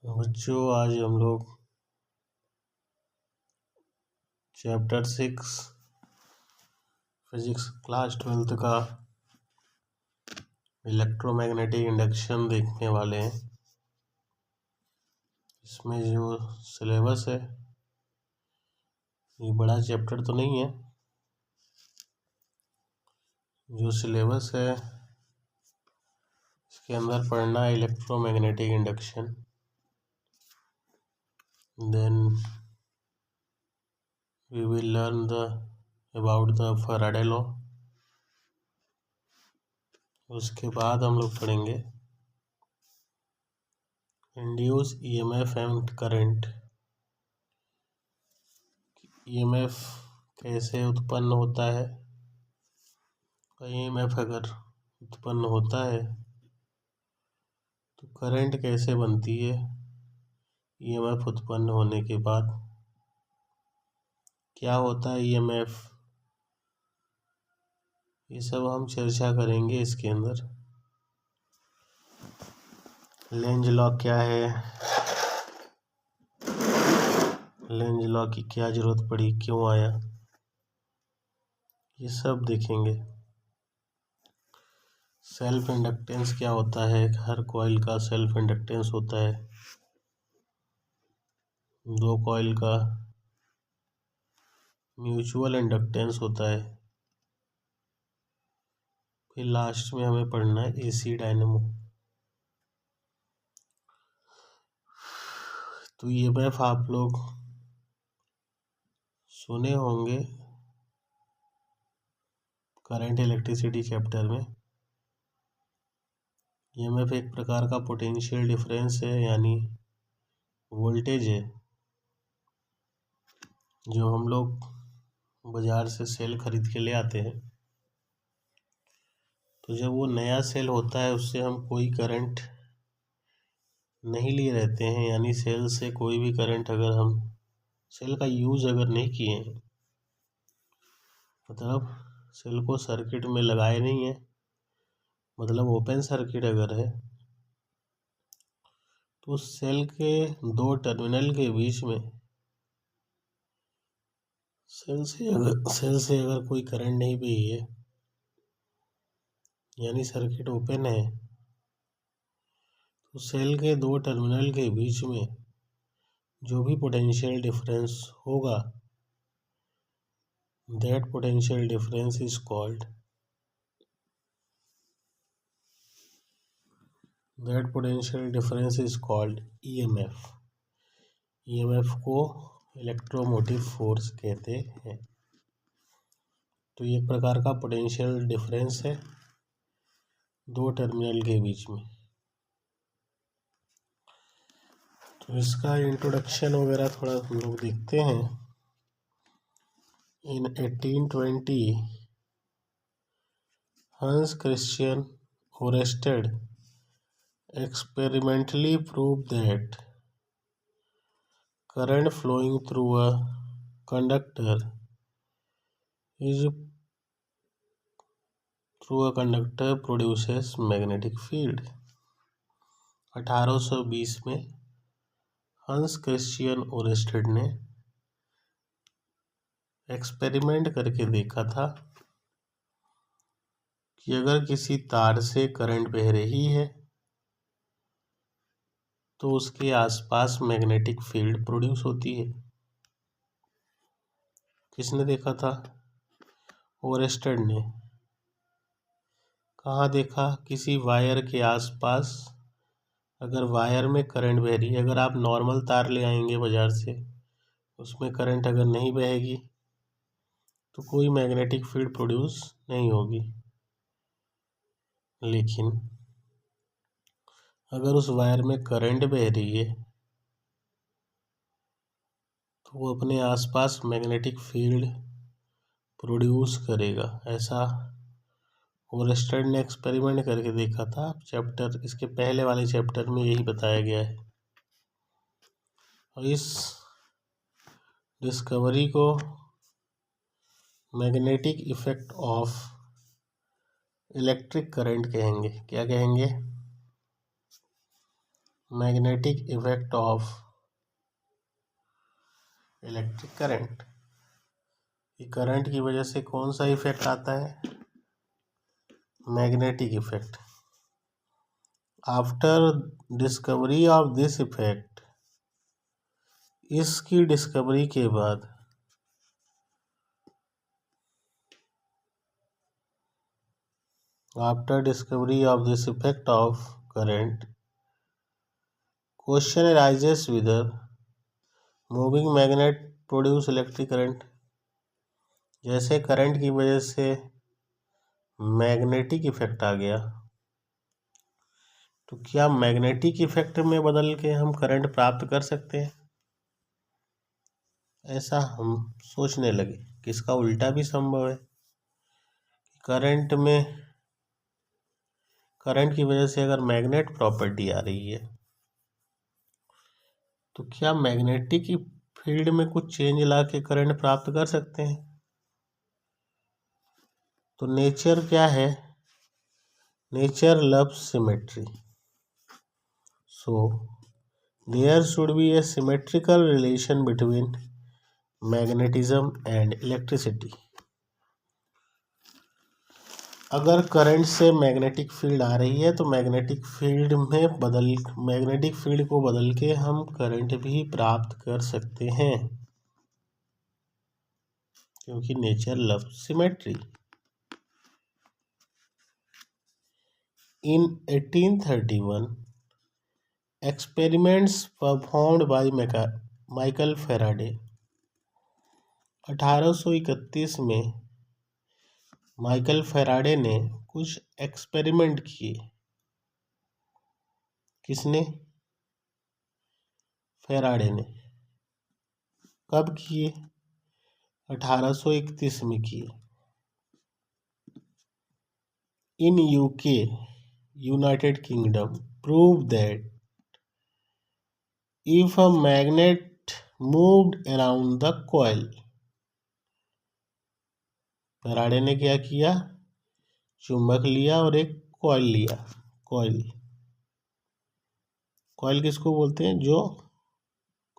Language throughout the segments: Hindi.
बच्चों, आज हम लोग चैप्टर 6 फिजिक्स क्लास 12th का इलेक्ट्रोमैग्नेटिक इंडक्शन देखने वाले हैं। इसमें जो सिलेबस है, ये बड़ा चैप्टर तो नहीं है। जो सिलेबस है इसके अंदर पढ़ना है electromagnetic induction, then we will learn about the Faraday law. उसके बाद हम लोग पढ़ेंगे induced EMF and current. EMF कैसे उत्पन्न होता है, ईएमएफ अगर उत्पन्न होता है तो करंट कैसे बनती है। ईएमएफ उत्पन्न होने के बाद क्या होता है ईएमएफ, ये सब हम चर्चा करेंगे इसके अंदर। लेंज लॉ क्या है, लेंज लॉ की क्या जरूरत पड़ी, क्यों आया, ये सब देखेंगे। सेल्फ इंडक्टेंस क्या होता है, हर कॉइल का सेल्फ इंडक्टेंस होता है, दो कॉइल का म्यूचुअल इंडक्टेंस होता है। फिर लास्ट में हमें पढ़ना है एसी डायनेमो। तो ईएमएफ आप लोग सुने होंगे करंट इलेक्ट्रिसिटी चैप्टर में। ईएमएफ एक प्रकार का पोटेंशियल डिफरेंस है, यानी वोल्टेज है जो हम लोग बाजार से सेल खरीद के ले आते हैं। तो जब वो नया सेल होता है उससे हम कोई करंट नहीं लिए रहते हैं, यानी सेल से कोई भी करंट अगर हम सेल का यूज़ अगर नहीं किए हैं, मतलब सेल को सर्किट में लगाए नहीं है, मतलब ओपन सर्किट अगर है, तो सेल के दो टर्मिनल के बीच में सेल से अगर कोई करंट नहीं बही है, यानी सर्किट ओपन है, तो सेल के दो टर्मिनल के बीच में जो भी पोटेंशियल डिफरेंस होगा, that potential difference is called EMF. EMF को इलेक्ट्रोमोटिव फोर्स कहते हैं। तो ये एक प्रकार का पोटेंशियल डिफरेंस है दो टर्मिनल के बीच में। तो इसका इंट्रोडक्शन वगैरह थोड़ा हम लोग देखते हैं। इन 1820 हंस Christian Oersted experimentally proved that current flowing through a conductor produces magnetic field। 1820 में हंस क्रिश्चियन ओरेस्टेड ने एक्सपेरिमेंट करके देखा था कि अगर किसी तार से करंट बह रही है तो उसके आसपास मैग्नेटिक फील्ड प्रोड्यूस होती है। किसने देखा था? ओरेस्टेड ने। कहाँ देखा? किसी वायर के आसपास अगर वायर में करंट बह रही है, अगर आप नॉर्मल तार ले आएंगे बाजार से, उसमें करंट अगर नहीं बहेगी तो कोई मैग्नेटिक फील्ड प्रोड्यूस नहीं होगी। लेकिन अगर उस वायर में करंट बह रही है तो वो अपने आसपास मैग्नेटिक फील्ड प्रोड्यूस करेगा। ऐसा ओरेस्टेड ने एक्सपेरिमेंट करके देखा था। चैप्टर इसके पहले वाले चैप्टर में यही बताया गया है। और इस डिस्कवरी को magnetic effect of electric current कहेंगे। क्या कहेंगे? Magnetic effect of electric current. Current की वजह से कौन सा इफेक्ट आता है? Magnetic effect. After discovery of this effect, इसकी डिस्कवरी के बाद after discovery of this effect of current, question arises whether moving magnet produce electric current. जैसे करंट की वजह से मैग्नेटिक इफेक्ट आ गया, तो क्या मैग्नेटिक इफेक्ट में बदल के हम करंट प्राप्त कर सकते हैं? ऐसा हम सोचने लगे कि इसका उल्टा भी संभव है। करंट की वजह से अगर मैग्नेट प्रॉपर्टी आ रही है, तो क्या मैग्नेटिक फील्ड में कुछ चेंज ला के करंट प्राप्त कर सकते हैं? तो नेचर क्या है? Nature loves symmetry, so there should be a symmetrical relation between magnetism and electricity. अगर करंट से मैग्नेटिक फील्ड आ रही है, तो मैग्नेटिक फील्ड को बदल के हम करंट भी प्राप्त कर सकते हैं, क्योंकि nature loves symmetry. In 1831, experiments performed by Michael Faraday. 1831 में माइकल फैराडे ने कुछ एक्सपेरिमेंट किए। किसने? फैराडे ने। कब किए? 1831 में किए। In UK, United kingdom, prove that if a magnet moved around the coil, Faraday ने क्या किया? चुंबक लिया और एक कॉइल लिया। कॉइल किसको बोलते हैं? जो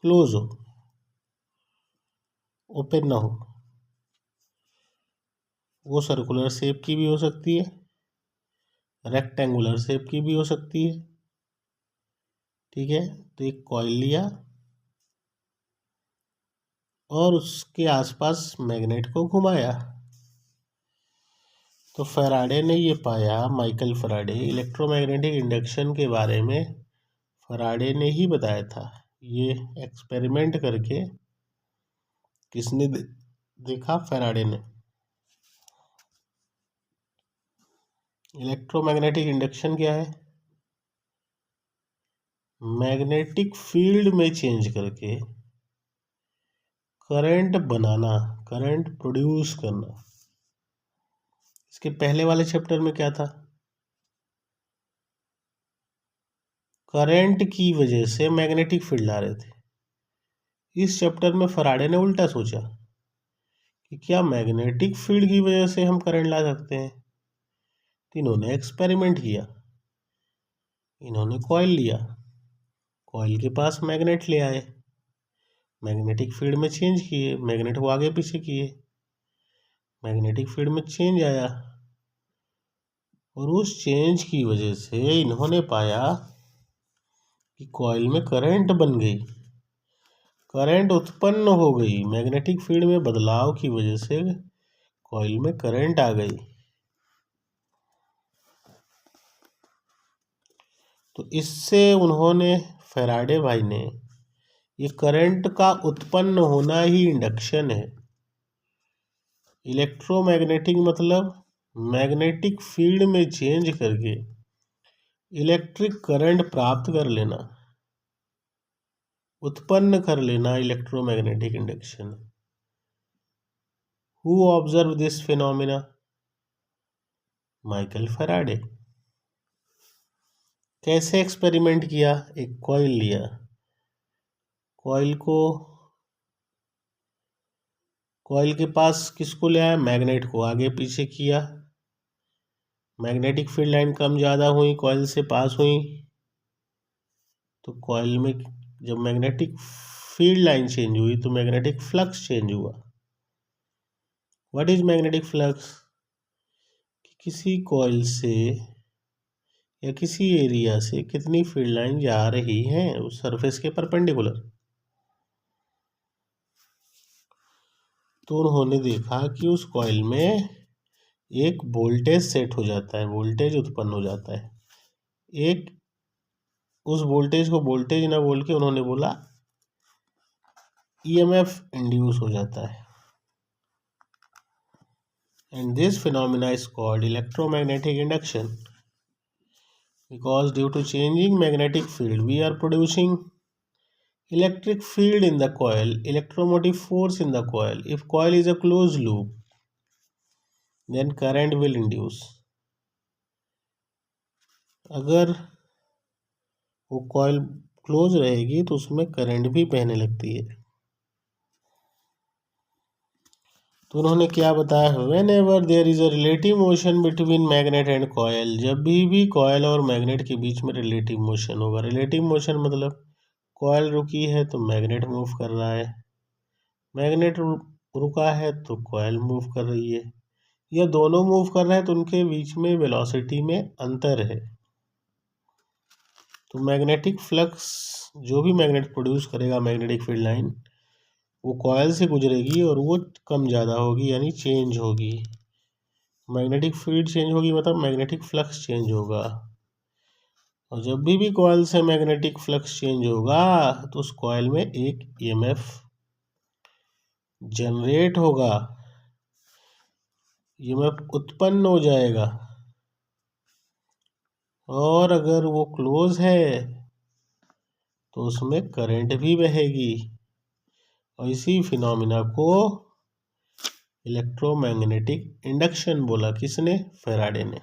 क्लोज हो, ओपन ना हो। वो सर्कुलर शेप की भी हो सकती है, रेक्टेंगुलर शेप की भी हो सकती है। ठीक है, तो एक कॉइल लिया और उसके आसपास मैग्नेट को घुमाया। तो फैराडे ने ये पाया, माइकल फैराडे, इलेक्ट्रोमैग्नेटिक इंडक्शन के बारे में फैराडे ने ही बताया था। ये एक्सपेरिमेंट करके किसने देखा? फैराडे ने। इलेक्ट्रोमैग्नेटिक इंडक्शन क्या है? मैग्नेटिक फील्ड में चेंज करके करंट बनाना, करंट प्रोड्यूस करना। इसके पहले वाले चैप्टर में क्या था? करंट की वजह से मैग्नेटिक फील्ड आ रहे थे। इस चैप्टर में फैराडे ने उल्टा सोचा कि क्या मैग्नेटिक फील्ड की वजह से हम करंट ला सकते हैं। तो इन्होंने एक्सपेरिमेंट किया। इन्होंने कॉइल लिया, कॉइल के पास मैग्नेट ले आए, मैग्नेटिक फील्ड में चेंज किए, मैग्नेट को आगे पीछे किए, मैग्नेटिक फील्ड में चेंज आया, और उस चेंज की वजह से इन्होंने पाया कि कॉइल में करंट बन गई, करंट उत्पन्न हो गई। मैग्नेटिक फील्ड में बदलाव की वजह से कॉइल में करंट आ गई। तो इससे उन्होंने, फैराडे भाई ने, ये करंट का उत्पन्न होना ही इंडक्शन है। इलेक्ट्रोमैग्नेटिक मतलब मैग्नेटिक फील्ड में चेंज करके इलेक्ट्रिक करंट प्राप्त कर लेना, उत्पन्न कर लेना, electromagnetic induction. Who observe this phenomena? Michael Faraday. कैसे एक्सपेरिमेंट किया? एक कॉइल लिया, कॉइल के पास किसको ले आया? मैग्नेट को आगे पीछे किया, मैग्नेटिक फील्ड लाइन कम ज़्यादा हुई, कॉइल से पास हुई, तो कॉइल में जब मैग्नेटिक फील्ड लाइन चेंज हुई तो मैग्नेटिक फ्लक्स चेंज हुआ। What is magnetic flux? किसी कॉइल से या किसी एरिया से कितनी फील्ड लाइन जा रही हैं उस सरफेस के परपेंडिकुलर। तो उन्होंने देखा कि उस कॉइल में एक वोल्टेज सेट हो जाता है, वोल्टेज उत्पन्न हो जाता है। एक उस वोल्टेज को वोल्टेज ना बोल के उन्होंने बोला ईएमएफ इंड्यूस हो जाता है। And this phenomena is called electromagnetic induction, because due to changing magnetic field we are producing electric field in the coil, electromotive force in the coil. If coil is a closed loop then current will induce. अगर वो कॉइल क्लोज रहेगी तो उसमें करंट भी बहने लगती है। तो उन्होंने क्या बताया, whenever there is a relative motion between magnet and coil, जब भी कॉयल और मैग्नेट के बीच में रिलेटिव मोशन होगा। रिलेटिव मोशन मतलब कॉयल रुकी है तो मैग्नेट मूव कर रहा है, मैग्नेट रुका है तो कॉयल मूव कर रही है, या दोनों मूव कर रहे हैं तो उनके बीच में वेलोसिटी में अंतर है। तो मैग्नेटिक फ्लक्स जो भी मैग्नेट प्रोड्यूस करेगा, मैग्नेटिक फील्ड लाइन, वो कॉयल से गुजरेगी और वो कम ज़्यादा होगी यानी चेंज होगी। मैग्नेटिक फील्ड चेंज होगी मतलब मैग्नेटिक फ्लक्स चेंज होगा। और जब भी कॉयल से मैग्नेटिक फ्लक्स चेंज होगा तो उस कॉयल में एक ईएमएफ जनरेट होगा, ईएमएफ उत्पन्न हो जाएगा। और अगर वो क्लोज है तो उसमें करंट भी बहेगी। और इसी फिनोमिना को इलेक्ट्रोमैग्नेटिक इंडक्शन बोला। किसने? फैराडे ने।